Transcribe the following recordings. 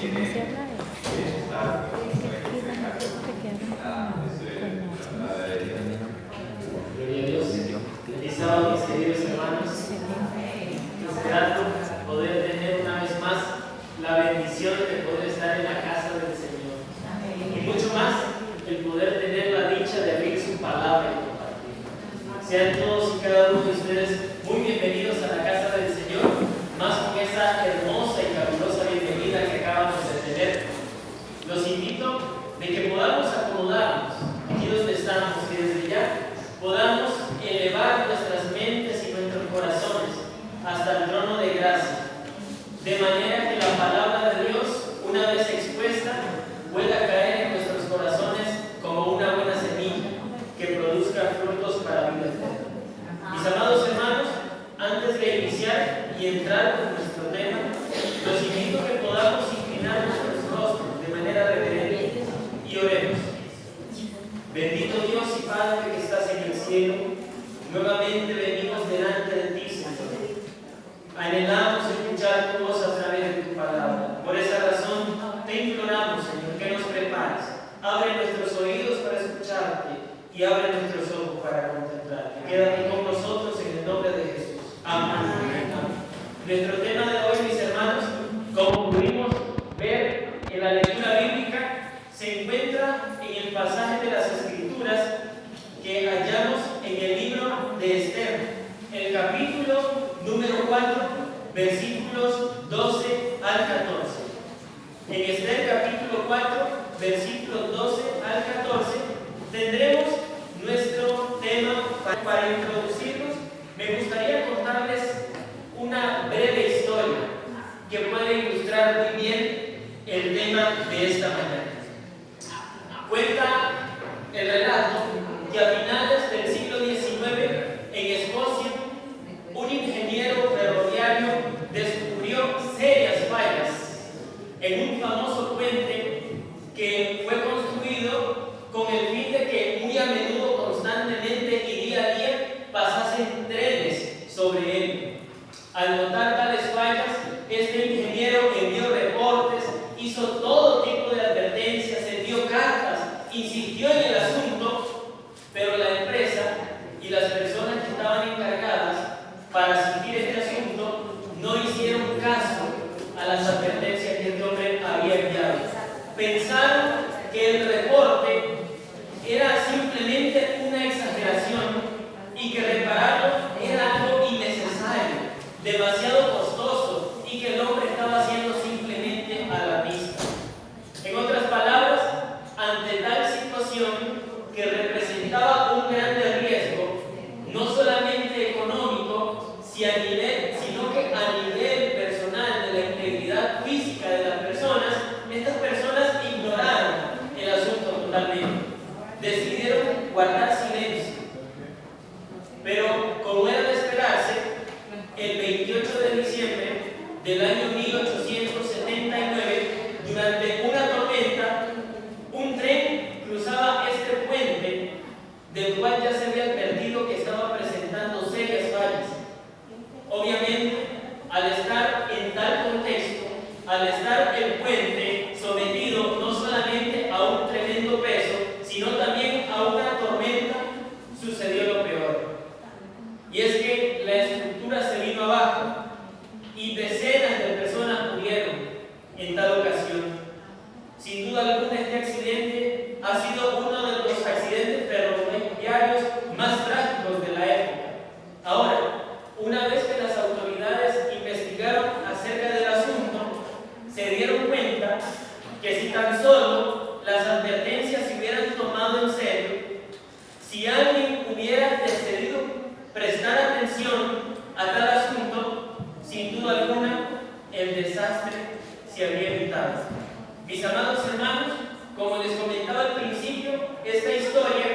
Gloria a Dios. Feliz sábado, mis queridos hermanos. Es grato poder tener una vez más la bendición de poder estar en la casa del Señor. Y mucho más, el poder tener la dicha de abrir su palabra y compartir. Sean todos y cada uno de ustedes muy bienvenidos a la casa del Señor, más con esa hermosa y calurosa bienvenida que acabamos de tener. Los invito de que podamos acomodarnos aquí donde estamos y desde ya podamos elevar nuestras mentes y nuestros corazones hasta el trono de gracia, de manera que la palabra de Dios, una vez expuesta, pueda caer en nuestros corazones como una buena semilla que produzca frutos para vida eterna. Mis amados hermanos, antes de iniciar y entrar con nuestro tema, los invito a que podamos inclinar nuestros rostros de manera reverente y oremos. Bendito Dios y Padre que estás en el cielo, nuevamente venimos delante de ti, Señor. Anhelamos escuchar tu voz a través de tu palabra. Por esa razón te imploramos, Señor, que nos prepares. Abre nuestros oídos para escucharte y abre nuestros ojos para contemplarte. Quédate con nosotros en el nombre de Jesús. Amén. Nuestro tema de hoy, mis hermanos, como pudimos ver en la lectura bíblica, se encuentra en el pasaje de las Escrituras que hallamos en el libro de Esther, el capítulo número 4, versículos 12 al 14. En Esther capítulo 4, versículos 12 al 14, tendremos nuestro tema. Para introducirnos, me gustaría contarles una breve historia que puede ilustrar muy bien el tema de esta mañana. Cuenta el relato que a finales del siglo XIX, en Escocia, un ingeniero ferroviario descubrió serias fallas en un famoso puente que fue construido con el fin de que muy a menudo, constantemente y día a día pasasen trenes sobre él. Al notar tales fallas, este ingeniero envió reportes, hizo todo tipo de advertencias, envió cartas, insistió en el asunto, pero la empresa y las personas que estaban encargadas para asistir este asunto no hicieron caso a las advertencias que este hombre había enviado. Pensaron que el reporte era simplemente una exageración y que repararlo era algo innecesario, demasiado costoso y que el hombre estaba haciendo simplemente a la vista. En otras palabras, ante tal situación que representaba un grande riesgo, no solamente económico, sino que a nivel personal de la integridad física de las personas, estas personas ignoraron el asunto totalmente. Decidieron guardar silencio. Pero, como era de esperarse, el 28 de diciembre del año 1879, durante una tormenta, un tren cruzaba este puente, del cual ya se había advertido que estaba presentando serias fallas. Obviamente, al estar en tal contexto, al estar el puente sometido no solamente a un tremendo peso, sino también a una tormenta, sucedió lo peor. Y es que la estructura se vino abajo y decenas de personas murieron en tal ocasión. Sin duda alguna, este accidente ha sido uno de los accidentes ferroviarios más trágicos de la época. Ahora, una vez que las autoridades investigaron acerca del asunto, se dieron cuenta que si tan solo las advertencias se hubieran tomado en serio, si alguien hubiera decidido prestar atención a tal asunto, sin duda alguna, el desastre se habría evitado. Mis amados hermanos, como les comentaba al principio, esta historia,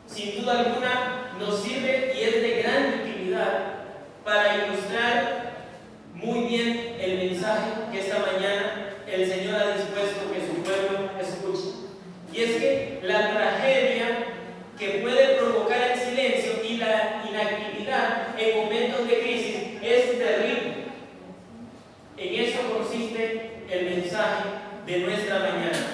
sin duda alguna, nos sirve y es de gran utilidad para ilustrar muy bien el mensaje que esta mañana el Señor ha dispuesto que su pueblo escuche. Y es que la tragedia que puede provocar el silencio y la inactividad en momentos de crisis es terrible. En eso consiste el mensaje de nuestra mañana.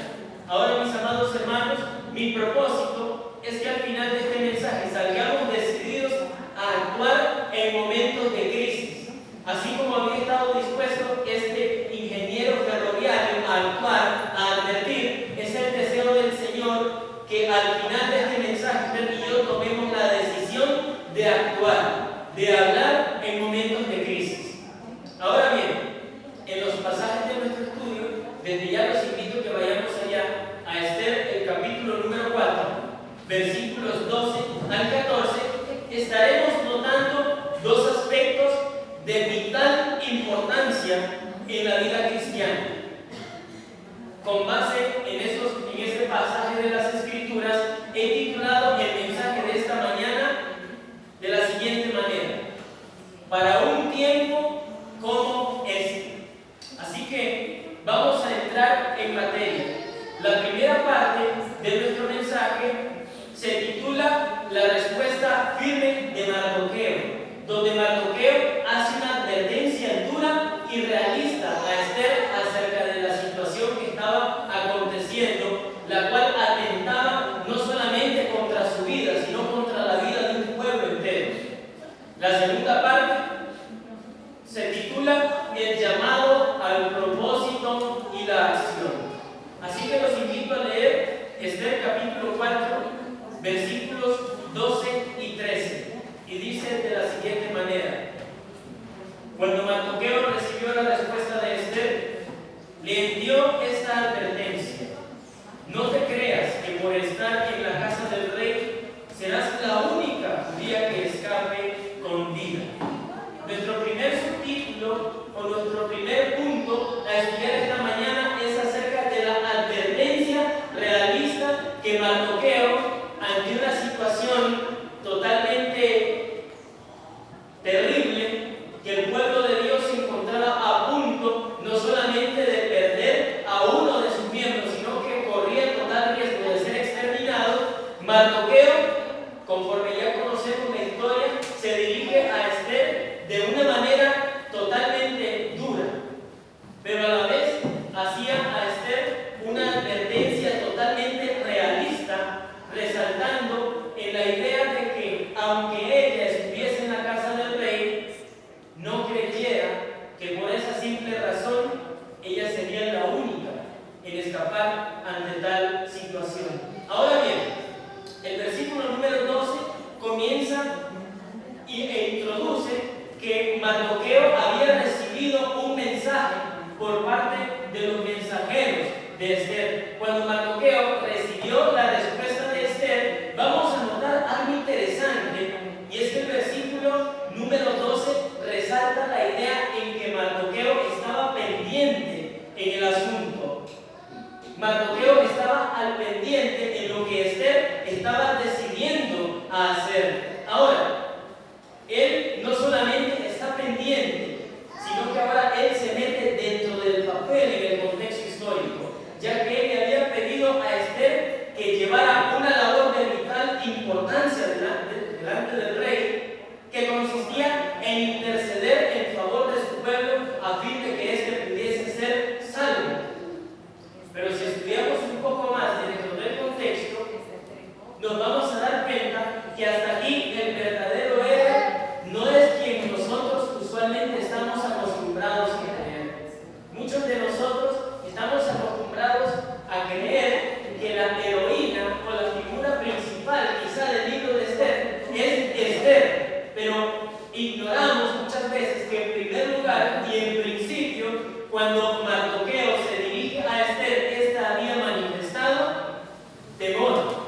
Ahora, mis amados hermanos, mi propósito es que al final de este mensaje salgamos decididos a actuar en momentos de crisis. Así como había estado dispuesto este ingeniero ferroviario a actuar, a advertir, es el deseo del Señor que al final de este mensaje usted y yo tomemos la decisión de actuar, de hablar en momentos de crisis. Ahora bien, en los pasajes de nuestro estudio, desde ya los invito a que vayamos allá a Esther, el capítulo número 4, versículos 12 al 14, estaremos notando dos aspectos de vital importancia en la vida cristiana. Con base en este pasaje de las Escrituras, he titulado el mensaje de esta mañana de la siguiente manera: para un tiempo como este. Así que vamos a entrar en materia. La primera parte de nuestro mensaje se titula La respuesta firme de Mardoqueo, donde Mardoqueo hace una advertencia dura y realista a Esther acerca de la situación que estaba aconteciendo, la cual atentaba no solamente contra su vida, sino contra la vida de un pueblo entero. La segunda parte se titula El llamado al propósito y la acción. Así que los invito a leer Esther capítulo 4, versículos 12 y 13. Y dice de la siguiente manera: cuando Mardoqueo recibió la respuesta de Esther, le envió esta advertencia: no te creas que por estar en la casa del rey serás la única judía que escape con vida. Nuestro primer subtítulo o nuestro primer punto a estudiar esta mañana es acerca de la advertencia realista que Mardoqueo, ante una situación totalmente terrible, que el pueblo de Dios se encontraba a punto no solamente de perder a uno de sus miembros, sino que corría total riesgo de ser exterminado, Mardoqueo, conforme ya conocemos la historia, se dirige a Esther de una manera totalmente dura, pero a la vez hacía a Esther una advertencia totalmente realista, resaltando en la idea de que aunque ella estuviese en la casa del rey, no creyera que por esa simple razón ella sería la única en escapar ante tal situación. Ahora bien, el versículo número 12 comienza e introduce que Mardoqueo había recibido un mensaje por parte de los mensajeros de Esther. Cuando Mardoqueo recibió la respuesta de Esther, vamos a notar algo interesante, y es que el versículo número 12 resalta la idea en que Mardoqueo estaba pendiente en el asunto. Mardoqueo estaba al pendiente en lo que Esther estaba decidiendo a hacer. Ahora, él no solamente está pendiente, sino que ahora él se mete dentro del papel en el contexto histórico, ya que él le había pedido a Esther que llevara una labor de vital importancia delante del rey, que consistía en interceder en favor de su pueblo a fin de que éste pudiese ser salvo. Pero si estudiamos un poco más dentro del contexto, nos vamos a dar cuenta que hasta aquí el verdadero héroe no es quien nosotros usualmente estamos acostumbrados a creer. Muchos de nosotros estamos acostumbrados a creer que la heroína o la figura principal quizá del libro de Esther es Esther, pero ignoramos muchas veces que en primer lugar y en principio, cuando Mardoqueo se dirige a Esther, esta había manifestado temor,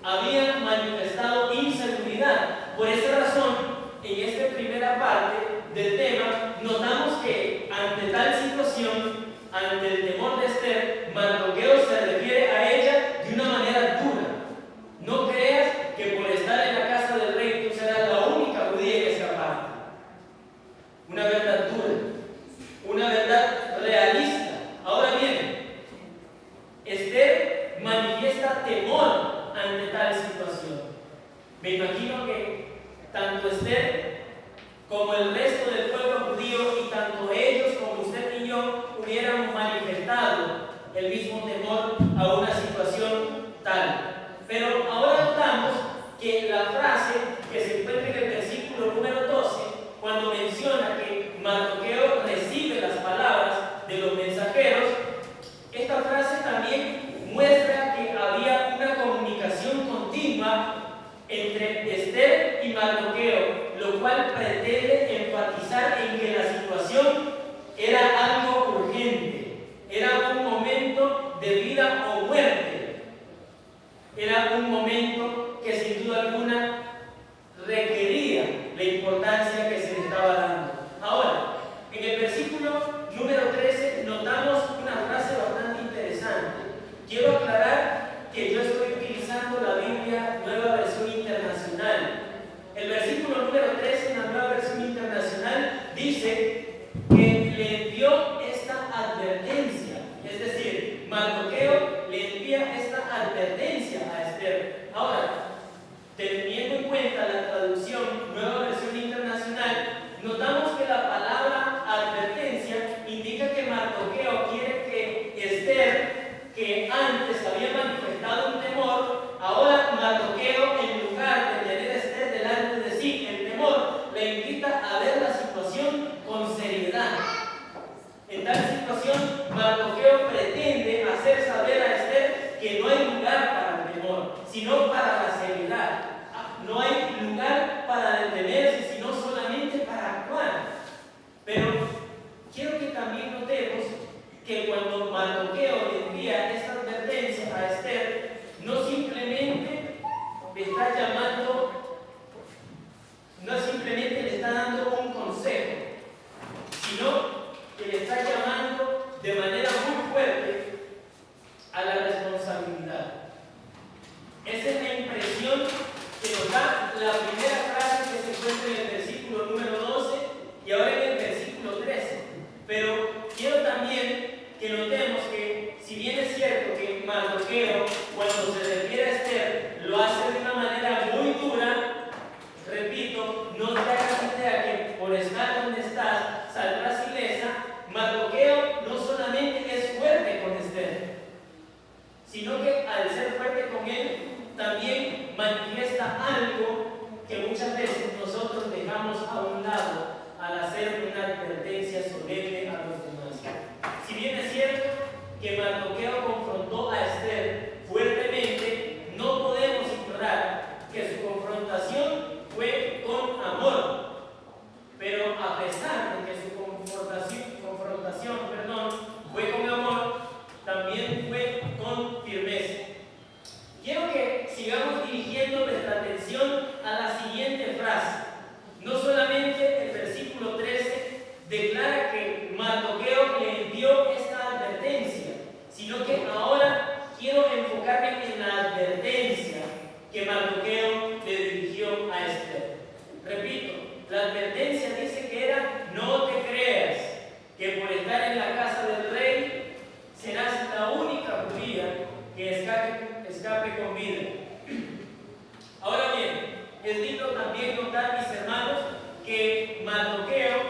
había manifestado inseguridad. Por esa razón, en esta primera parte del tema, notamos que ante tal situación, ante el temor de Esther, Mardoqueo se refiere a ella de una manera dura. No creas que por estar en la casa del rey tú serás la única judía que escapar. Una verdad dura, una verdad realista. Ahora bien, Esther manifiesta temor ante tal situación. Me imagino que tanto Esther como el resto del pueblo judío, y tanto ellos como usted y yo, hubieran manifestado el mismo temor a una situación tal. Pero ahora notamos que la frase que se encuentra en el versículo número 12, cuando menciona que Mardoqueo recibe las palabras de los mensajeros, esta frase también muestra que había una comunicación continua entre Esther y Mardoqueo, lo cual pretende enfatizar en que la situación era algo urgente, era un momento de vida o muerte, era un momento que sin duda alguna requería la importancia que se le estaba dando. Ahora, en el versículo número 13 notamos una frase bastante interesante. Quiero aclarar que yo estoy utilizando la Biblia Nueva Versión Internacional. El versículo número 13 en la Nueva Versión Internacional dice que le envió esta advertencia, es decir, Mardoqueo le envía esta advertencia a Esther. Ahora, teniendo en cuenta la traducción Nueva Versión Internacional, notamos que la palabra advertencia indica que Mardoqueo quiere que Esther, que antes había manifestado un temor, ahora Mardoqueo, en lugar de tener a Esther delante de sí el temor, le invita a ver la situación con seriedad. En tal situación, Mardoqueo pretende hacer saber a Esther que no hay lugar para el temor, sino para la seriedad. No hay lugar para detenerse, sino solamente para actuar. Pero quiero que también notemos que cuando Mardoqueo le envía esta advertencia a Esther, no simplemente le está llamando, no simplemente le está dando un consejo, sino que le está llamando de manera muy fuerte a la responsabilidad. Esa es la impresión que nos da la primera frase que se encuentra en el versículo número 12 y ahora en el versículo 13. Pero quiero también que notemos que, si bien es cierto que Mardoqueo, cuando se refiere a Esther, lo hace de una manera muy dura, repito, no te hagas idea que por estar donde estás saldrás ilesa. Mardoqueo no solamente es fuerte con Esther, sino que al ser fuerte con él, también manifiesta algo que muchas veces nosotros dejamos a un lado al hacer una advertencia solemne a los demás. Si bien es cierto que Mardoqueo confrontó a Esther fuertemente, no podemos ignorar que su confrontación fue con amor. Pero a pesar de que su confrontación fue con amor, también fue con firmeza. Quiero que sigamos dirigiendo nuestra atención a la siguiente frase. No solamente el versículo 13 declara que Mardoqueo le envió esta advertencia, sino que ahora quiero enfocarme en la advertencia que Mardoqueo le dirigió a Esther. Repito, la advertencia dice que era: no te creas que por estar en la casa del rey serás la única judía que escape con vida. Ahora bien, es lindo también notar, mis hermanos, que Mardoqueo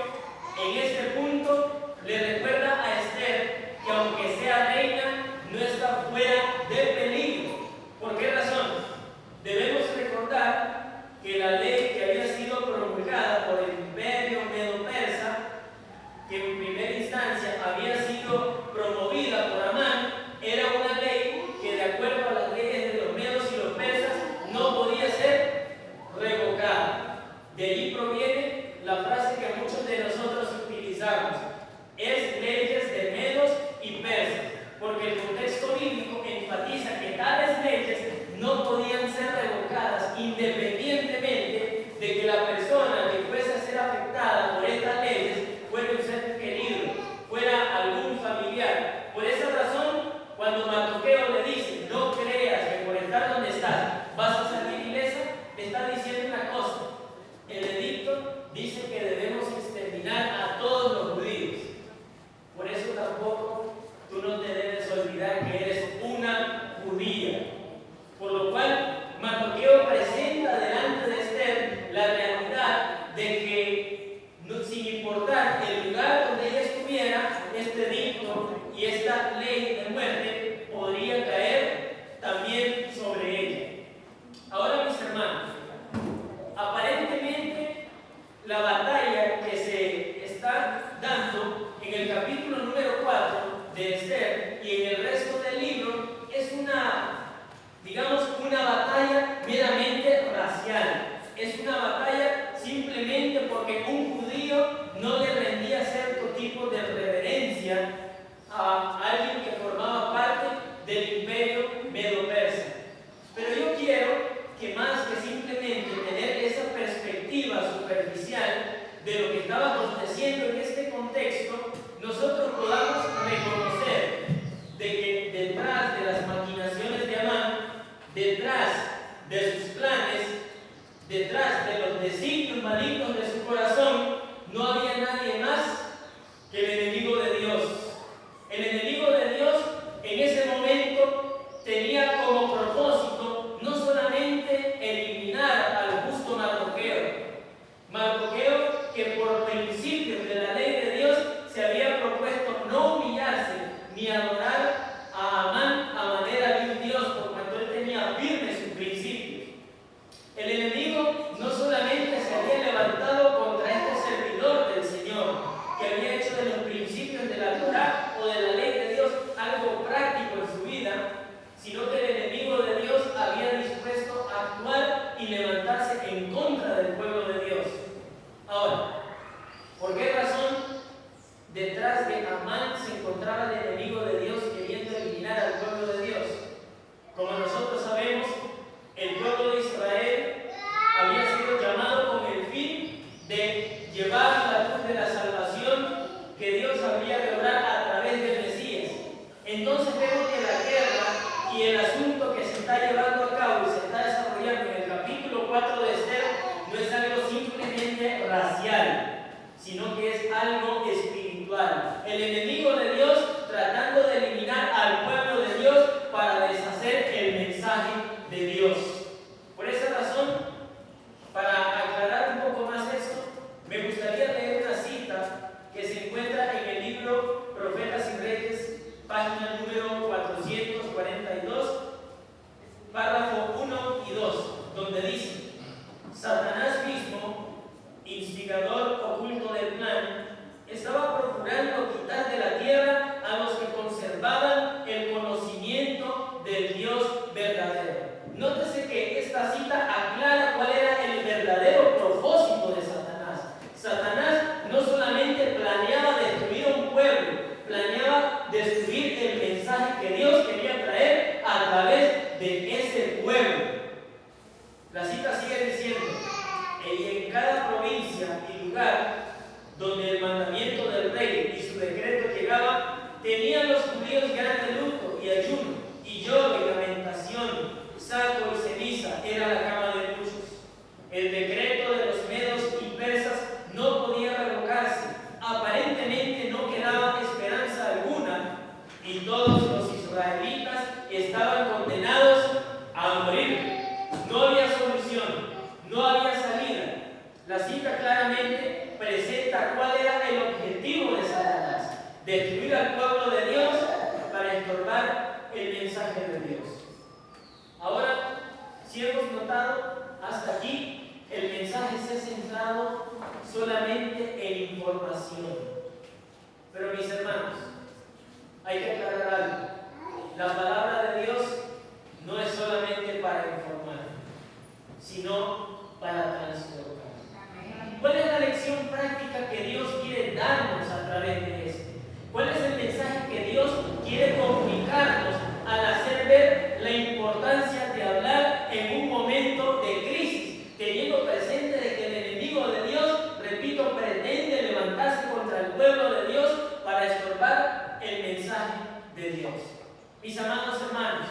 en este punto le recuerda a Esther que aunque sea reina, no está y esta ley de muerte podría caer también sobre ella. Ahora, mis hermanos, aparentemente la batalla que se está dando en el capítulo número 4 de Esther y en el resto del libro es una batalla meramente racial. Es una batalla simplemente porque un judío no le rendía cierto tipo de reverencia a alguien que formaba parte del imperio medo-persa. Pero yo quiero que más que simplemente tener esa perspectiva superficial de lo que estaba aconteciendo en este contexto, nosotros podamos reconocer de que detrás de las maquinaciones de Amán, detrás de sus planes, detrás de los designios malignos de su corazón, no había nadie más que el enemigo de Dios. El enemigo de Dios en ese momento tenía como propósito no solamente eliminar al justo Mardoqueo que por principios de la ley de Dios se había propuesto no humillarse ni adorar a Amán a manera de un Dios, por cuanto él tenía firmes sus principios. El enemigo no solamente se había levantado contra este servidor del Señor, que había hecho de los principios de la Torá o de la ley de Dios algo práctico en su vida, sino que el enemigo de Dios había dispuesto a actuar y levantarse en contra del pueblo de Dios. Ahora, ¿por qué razón detrás de Amán se encontraba el enemigo de Dios queriendo eliminar al pueblo de Dios? Como nosotros sabemos, el pueblo de Israel había sido llamado con el fin de llevar la luz de la salvación que Dios habría de obrar a través del Mesías. Entonces vemos que la guerra y el asunto que se está llevando a cabo y se está desarrollando en el capítulo 4 de Esther no es algo simplemente racial, sino que es algo espiritual. El enemigo de Dios tratando de eliminar al pueblo de Dios para deshacer el mensaje de Dios. Por esa razón, para aclarar un poco más esto, me gustaría leer una cita que se encuentra en el libro Profetas y Reyes, página número 442, párrafo 1 y 2, donde dice: Satanás mismo, instigador oculto del plan, estaba procurando quitar de la tierra a los que conservaban el conocimiento del Dios verdadero. Nótese que esta cita aclara cuál era el verdadero propósito de Satanás. Satanás no solamente planeaba destruir a un pueblo, planeaba destruir el mensaje que Dios quería traer a través de ese pueblo. La cita sigue diciendo: y en cada provincia y lugar donde el mandamiento del rey y su decreto llegaba, tenían los judíos grande luto y ayuno, y lloro y lamentación, saco y ceniza era la cama de muchos. El decreto de los medos y persas no podía revocarse, aparentemente no quedaba esperanza alguna, y todos los israelitas estaban condenados a morir. No había solución, no había salida. La cita claramente presenta cuál era el objetivo de Satanás: destruir al pueblo de Dios para estorbar el mensaje de Dios. Ahora, si hemos notado hasta aquí, el mensaje se ha centrado solamente en información. Pero mis hermanos, hay que aclarar algo: la palabra de Dios no es solamente para informar, sino para transformar. ¿Cuál es la lección práctica que Dios quiere darnos a través de esto? ¿Cuál es el mensaje que Dios quiere comunicarnos al hacer ver la importancia de hablar en un momento de crisis, teniendo presente de que el enemigo de Dios, repito, pretende levantarse contra el pueblo de Dios para estorbar el mensaje de Dios? Mis amados hermanos,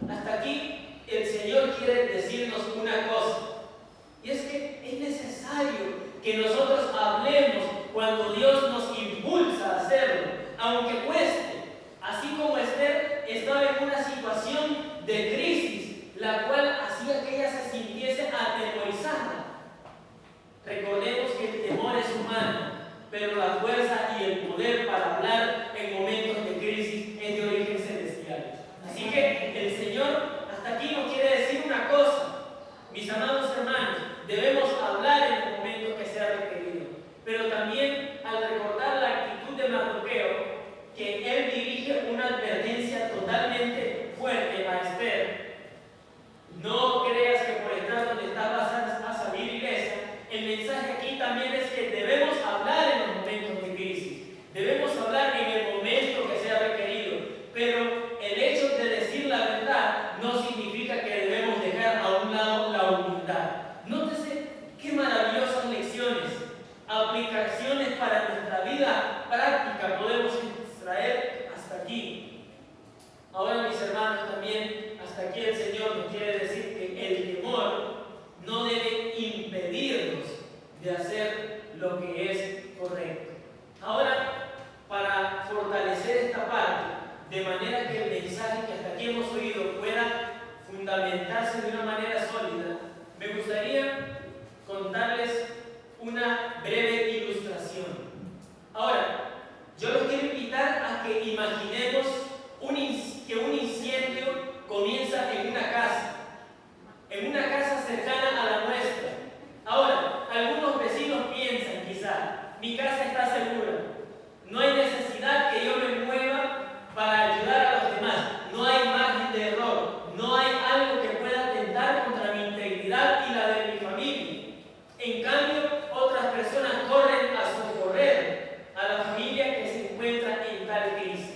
hasta aquí el Señor quiere decirnos una cosa, y es que es necesario que nosotros hablemos cuando Dios nos impulsa a hacerlo, aunque cueste. Así como Esther estaba en una situación de crisis, la cual hacía que ella se sintiese atemorizada. Recordemos que el temor es humano, pero la fuerza y el poder para hablar en momentos de crisis también hasta aquí el Señor nos quiere decir que el temor no debe impedirnos de hacer lo que es correcto. Ahora, para fortalecer esta parte, de manera que el mensaje que hasta aquí hemos oído pueda fundamentarse de una manera sólida, me gustaría contarles una breve ilustración. Ahora, yo los quiero invitar a que imaginemos que un incendio comienza en una casa cercana a la nuestra. Ahora, algunos vecinos piensan quizá, mi casa está segura, no hay necesidad que yo me mueva para ayudar a los demás, no hay margen de error, no hay algo que pueda atentar contra mi integridad y la de mi familia. En cambio, otras personas corren a socorrer a la familia que se encuentra en tal crisis.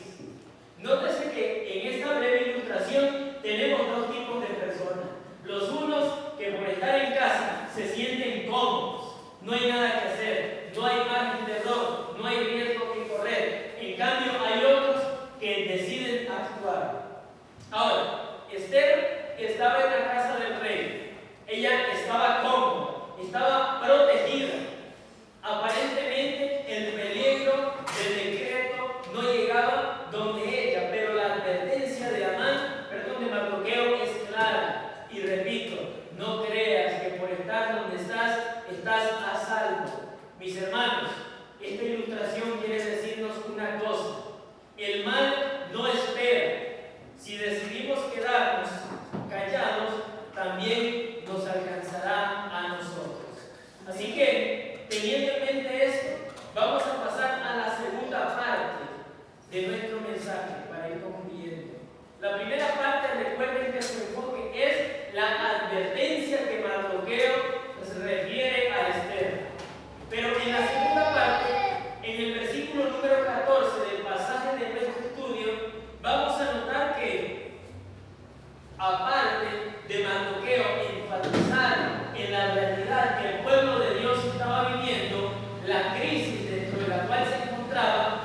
Nótese que en esta breve ilustración tenemos dos tipos de personas. Los unos que por estar en casa se sienten cómodos, no hay nada que hacer, no hay margen de error, no hay riesgo que correr. En cambio, hay otros que deciden actuar. Ahora, Esther estaba en la casa del rey. Ella estaba cómoda, estaba protegida. Aparentemente el peligro del decreto no llegaba donde ella, pero la advertencia de Mardoqueo es clara. Y repito, no creas que por estar donde estás a salvo. Mis hermanos, esta ilustración quiere decirnos una cosa: el mal no espera. Si decidimos quedarnos callados, también nos alcanzará a nosotros. Así que, teniendo en mente esto, vamos a pasar a la segunda parte de nuestro mensaje para ir concluyendo. La primera parte, recuerden que su enfoque es la advertencia que Mardoqueo se refiere a Esther. Pero en la segunda parte, en el versículo número 14 del pasaje de nuestro estudio, vamos a notar que, aparte de Mardoqueo enfatizar en la realidad que el pueblo de Dios estaba viviendo, la crisis dentro de la cual se encontraba,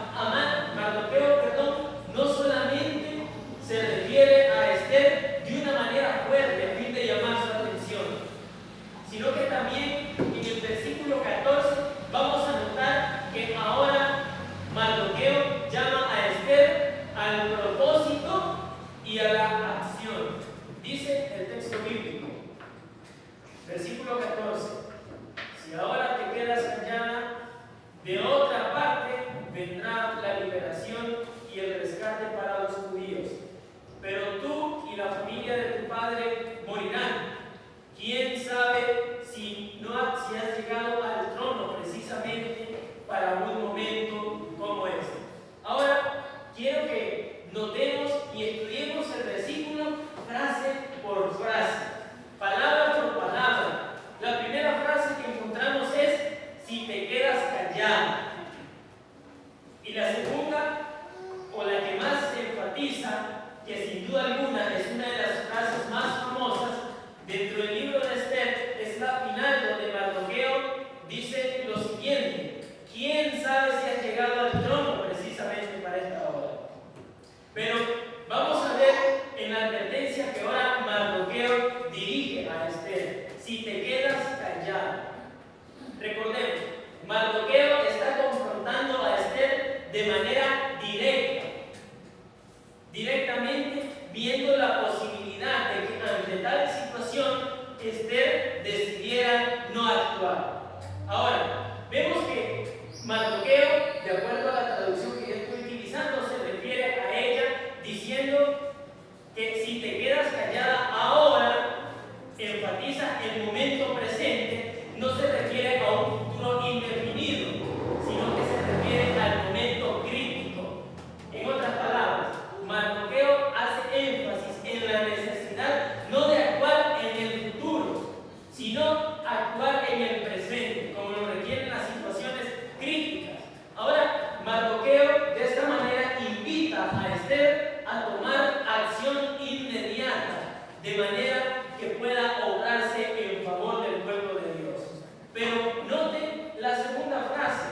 Mardoqueo, no solamente se refiere a Esther de una manera fuerte a fin de llamar su atención, sino que también en el versículo 14 vamos a notar que ahora Mardoqueo llama a Esther al propósito y a la acción. Dice el texto bíblico, versículo 14: si ahora te quedas callada, de otra parte vendrá la liberación y el rescate para los judíos, pero tú y la familia de tu padre morirán. ¿Quién sabe si has llegado al trono precisamente para un momento como este? Ahora, quiero que notemos y estudiemos el versículo frase por frase, palabra por palabra. La primera frase que encontramos es: si te quedas callado. Y la segunda, o la que más se enfatiza, que sin duda alguna es una de las frases más famosas dentro del libro de Esther, es la final, donde Mardoqueo dice lo siguiente: ¿quién sabe si has llegado al trono precisamente para esta hora? Pero vamos a ver en la advertencia que ahora Mardoqueo dirige a Esther: si te quedas callado. Recordemos, Mardoqueo está confrontando a Esther de manera directamente viendo la posibilidad de que ante tal situación Esther decidiera no actuar. Ahora, vemos que Mardoqueo, de acuerdo a la traducción que yo estoy utilizando, se refiere a ella diciendo que si te quedas callada ahora, enfatiza el momento presente, no se refiere a un futuro indefinido, sino que se refiere al momento crítico. En otras palabras, Mardoqueo hace énfasis en la necesidad no de actuar en el futuro, sino actuar en el presente, como lo requieren las situaciones críticas. Ahora, Mardoqueo de esta manera invita a Esther a tomar acción inmediata, de manera que pueda obrarse en favor del pueblo de Dios. Pero noten la segunda frase,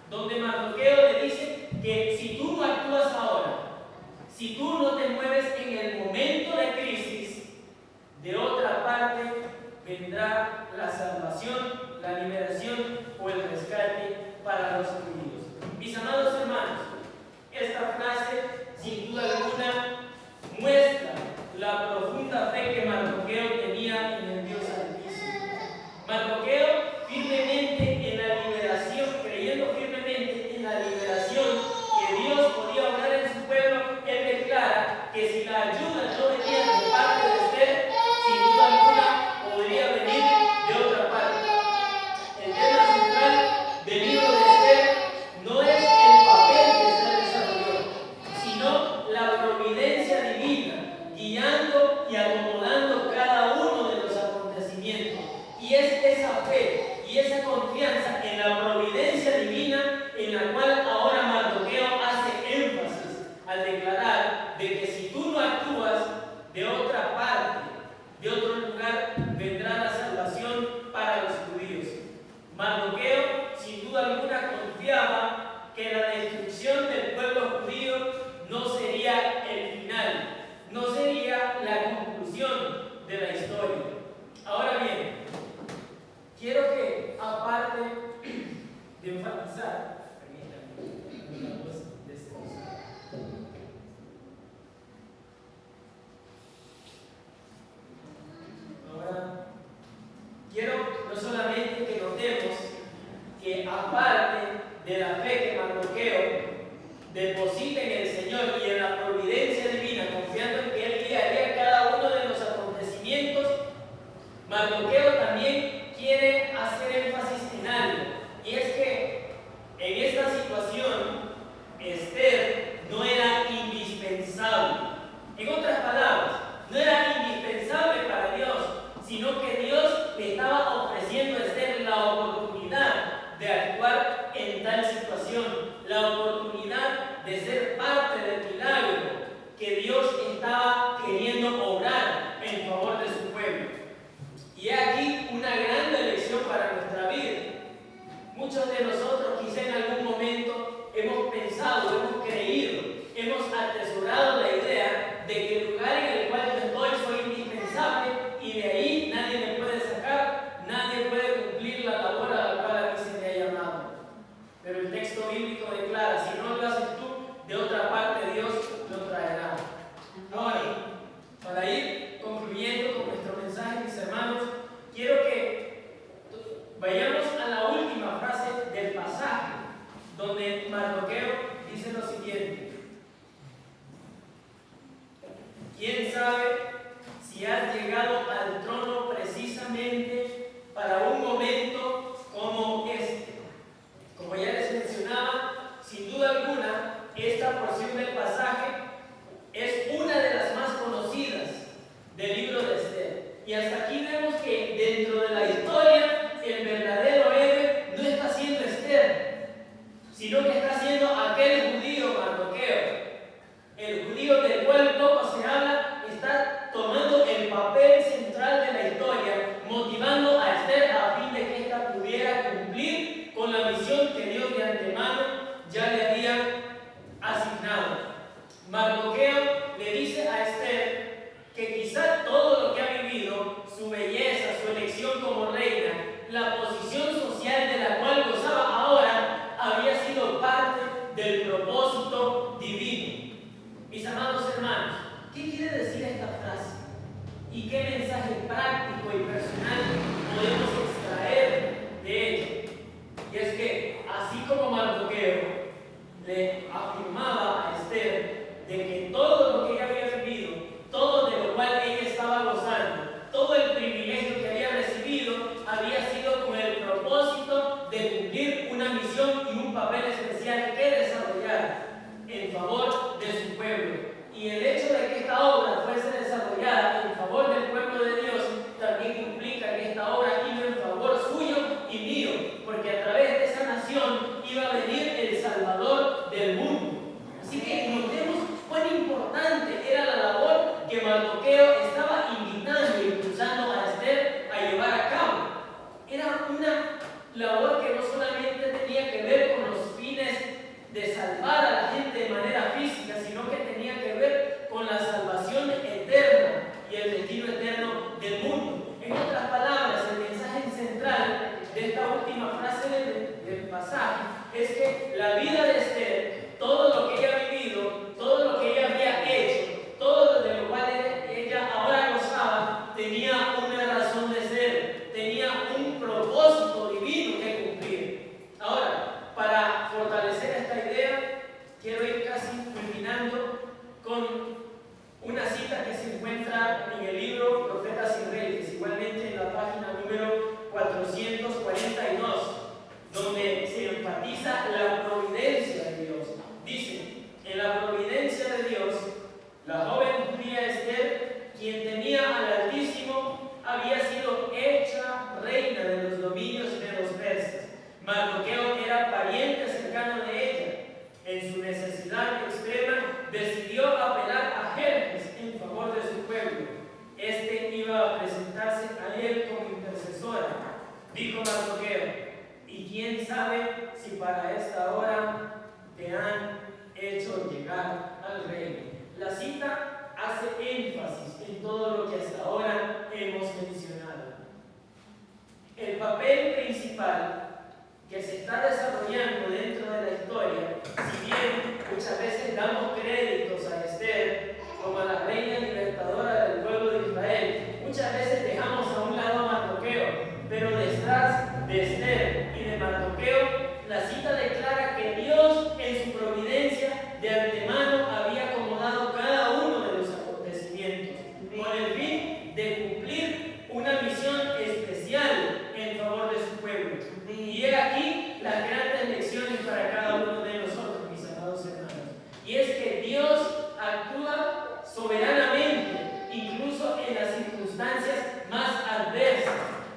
donde Mardoqueo le dice que si tú no actúas ahora, si tú no te mueves en el momento de vendrá la salvación, la liberación o el rescate para los judíos. Mis amados hermanos, esta frase, sin duda alguna, muestra la profunda fe que Mardoqueo tenía en el Dios Altísimo. Mardoqueo, firmemente en la liberación, creyendo firmemente en la liberación que Dios podía obrar en su pueblo, él declara que si la ayuda no venía de parte de Esther, sin duda alguna podría venir de otra parte. El tema central del libro de Esther no es el papel que Esther desarrolló, sino la providencia divina, guiando y acomodando cada uno de los acontecimientos. Y es esa fe y esa confianza en la providencia divina en la cual ahora Mardoqueo hace énfasis al declarar de que si tú no actúas de otra parte, de otro lugar, vendrá la salvación para los judíos. Mardoqueo, sin duda alguna, confiaba que la destrucción del pueblo judío no sería el final, no sería la conclusión de la historia. Ahora bien, quiero que, aparte de enfatizar, permítanme una voz de esposa. Ahora, quiero no solamente que notemos que, aparte de la fe que Mardoqueo deposita en el Señor y en la providencia divina, confiando en que Él guiaría cada uno de los acontecimientos, Mardoqueo también quiere hacer énfasis en algo, y es que en esta situación Esther no era indispensable. En otras palabras, no era indispensable para Dios, sino que Dios le estaba ofreciendo a Esther la oportunidad de actuar en tal situación, la oportunidad de ser parte del milagro que Dios estaba queriendo obrar en favor de su pueblo. Y he aquí una gran lección para nuestra vida. Muchos de nosotros quizá en algún momento hemos pensado, hemos creído, hemos atesorado la idea de que el lugar en el cual yo estoy soy indispensable y de ahí nadie me puede sacar, nadie puede cumplir la labor a la cual a mí se me ha llamado. Pero el texto bíblico declara, si no lo haces tú, de otra parte Dios lo traerá. Ahora, para ir concluyendo con nuestro mensaje, mis hermanos, quiero que vayamos a la última frase del pasaje, donde Mardoqueo dice lo siguiente: ¿quién sabe si has llegado al trono precisamente para un momento como este? Como ya les mencionaba, sin duda alguna, esta porción del pasaje es una de las más conocidas del libro de Esther. Y hasta aquí vemos que dentro de la historia, el verdadero héroe no está siendo Esther, sino que está siendo aquel judío Mardoqueo. El judío del cual poco se habla está Dijo Mardoqueo: y quién sabe si para esta hora te han hecho llegar al reino. La cita hace énfasis en todo lo que hasta ahora hemos mencionado. El papel principal que se está desarrollando dentro de la historia, si bien muchas veces damos créditos a Esther como la reina libertadora del pueblo de Israel, muchas veces dejamos a un lado a Mardoqueo, pero detrás de Esther y de Mardoqueo, la cita declara que Dios en su providencia de antemano había acomodado cada uno de los acontecimientos con el fin de cumplir una misión especial en favor de su pueblo. Y he aquí las grandes lecciones para cada uno de nosotros, mis amados hermanos. Y es que Dios actúa soberanamente, incluso en las circunstancias más adversas.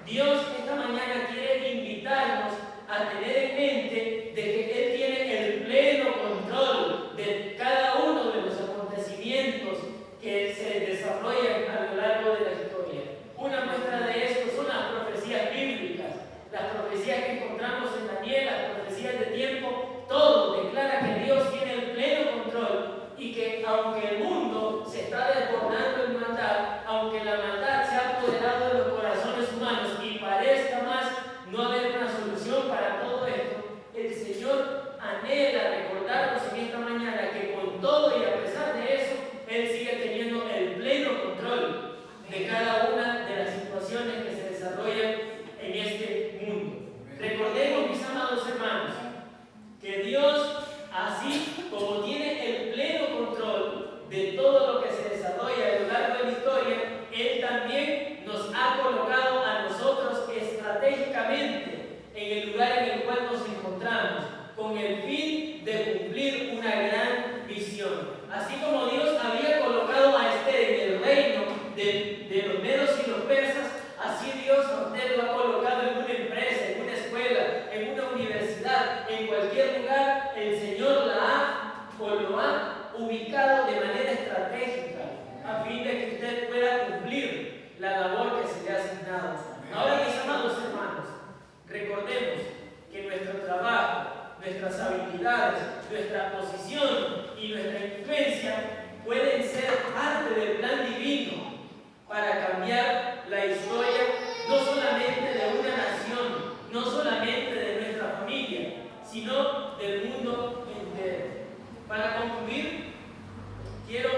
Dios esta mañana quiere invitarnos a tener en mente de que Él tiene el pleno control de cada uno de los acontecimientos que se desarrollan a lo largo de la historia. Una muestra de esto son las profecías bíblicas, las profecías que encontramos en Daniel, las profecías de tiempo. Todo declara que Dios tiene el pleno control y que aunque el mundo se está desbordando en maldad, aunque la maldad se ha apoderado de los corazones humanos y parezca más no haber una solución para todo esto, el Señor anhela recordarnos en esta mañana que con todo y a pesar de eso, Él sigue teniendo el pleno control de cada una de las situaciones que se desarrollan en este mundo. Recordemos, mis amados hermanos, que Dios, así como tiene el pleno control de todo lo que se desarrolla a lo largo de la historia, Él también nos ha colocado a nosotros estratégicamente en el lugar en el cual nos encontramos, con el fin de cumplir una gran misión. Así como Dios había colocado a Esther en el reino de los medos y los persas, así Dios a usted lo ha colocado en una empresa, en una escuela, en una universidad, en cualquier lugar. El Señor lo ha ubicado de manera estratégica a fin de que usted pueda cumplir la labor que se le ha asignado. Ahora, mis amados hermanos, recordemos que nuestro trabajo, nuestras habilidades, nuestra posición y nuestra influencia pueden ser parte del plan divino para cambiar la historia, no solamente de una nación, no solamente de nuestra familia, sino del mundo entero. Para concluir, quiero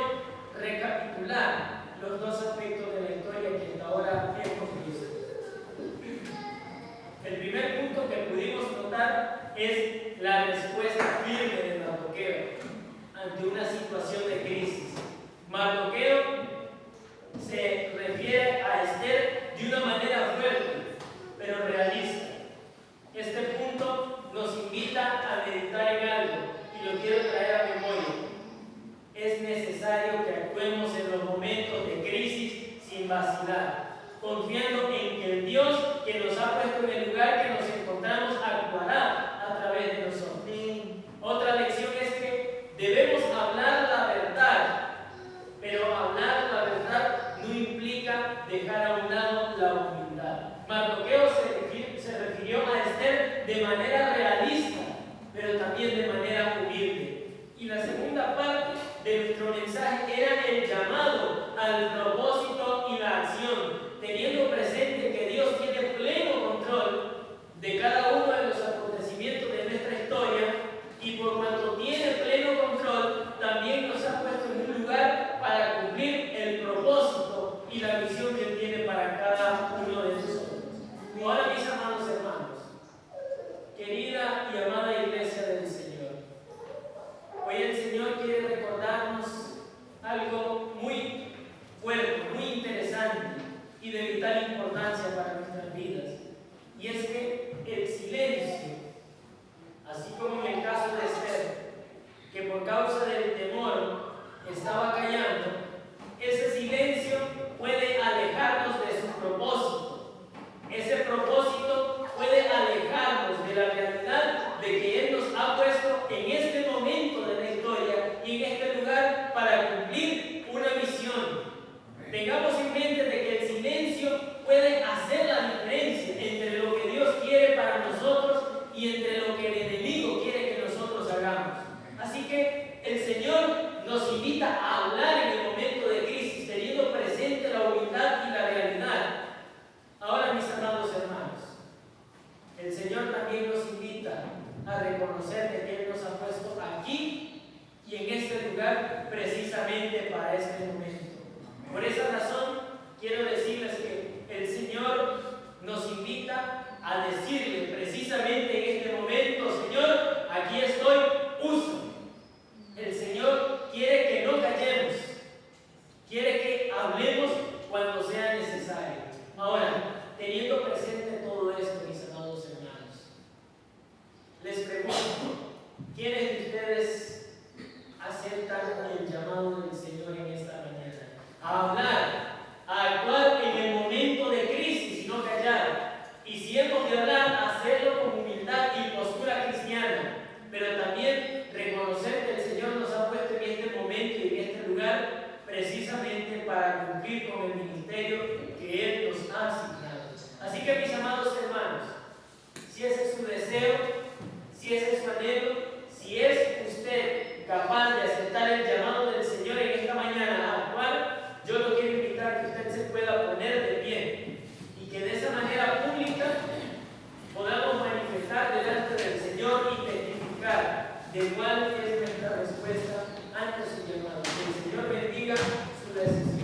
recapitular los dos aspectos de la historia que hasta ahora hemos visto. El primer punto que pudimos notar es la respuesta firme de Mardoqueo ante una situación de crisis. Mardoqueo se refiere a Esther de una manera fuerte, pero realista. Este punto nos invita a meditar en algo y lo quiero traer a memoria. Es necesario que actuemos en los momentos de crisis sin vacilar, confiando en que el Dios que nos ha puesto en el lugar que nos encontramos actuará a través de nosotros. Otra lección es que debemos hablar la verdad, pero hablar la verdad no implica dejar a un lado la humildad. Mardoqueo se refirió a Esther de manera realista, pero también de manera humilde. Y la segunda parte de nuestro mensaje era el llamado al propósito y la acción, teniendo presente que Dios tiene pleno control de cada uno de los acontecimientos de nuestra historia, y por cuanto tiene pleno control, también nos ha puesto en un lugar para cumplir el propósito y la misión que Él tiene para cada uno de nosotros. Ahora, mis amados hermanos, querida y amada iglesia del Señor, hoy el Señor quiere recordarnos algo muy fuerte, muy interesante y de vital importancia para nuestras vidas. Y es que el silencio, así como en el caso de Esther, que por causa del temor estaba callando, ese silencio puede alejarnos de su propósito. Ese propósito puede alejarnos de la realidad de que Él nos ha puesto en este momento de la historia y en este lugar para cumplir una misión. Tengamos en mente de que el silencio puede hacer la diferencia precisamente para este momento. Por esa razón, quiero decirles que el Señor nos invita a decirle precisamente en este momento: Señor, aquí estoy, úsame. El Señor quiere que no callemos, quiere que hablemos cuando sea necesario. Ahora, teniendo presente todo esto, mis amados hermanos, les pregunto, ¿quiénes de ustedes aceptan el llamado del Señor en esta mañana? A hablar, a actuar en el momento de crisis y no callar. Y si hemos de hablar, hacerlo con humildad y postura cristiana, pero también reconocer que el Señor nos ha puesto en este momento y en este lugar precisamente para cumplir con el ministerio que Él nos ha asignado. Así que, mis amados hermanos, si ese es su deseo, si ese es su anhelo, si es usted capaz de aceptar el llamado del Señor en esta mañana a actuar, yo lo quiero invitar a que usted se pueda poner de pie y que de esa manera pública podamos manifestar delante del Señor y testificar de cuál es nuestra respuesta ante su llamado. Que el Señor bendiga su decisión.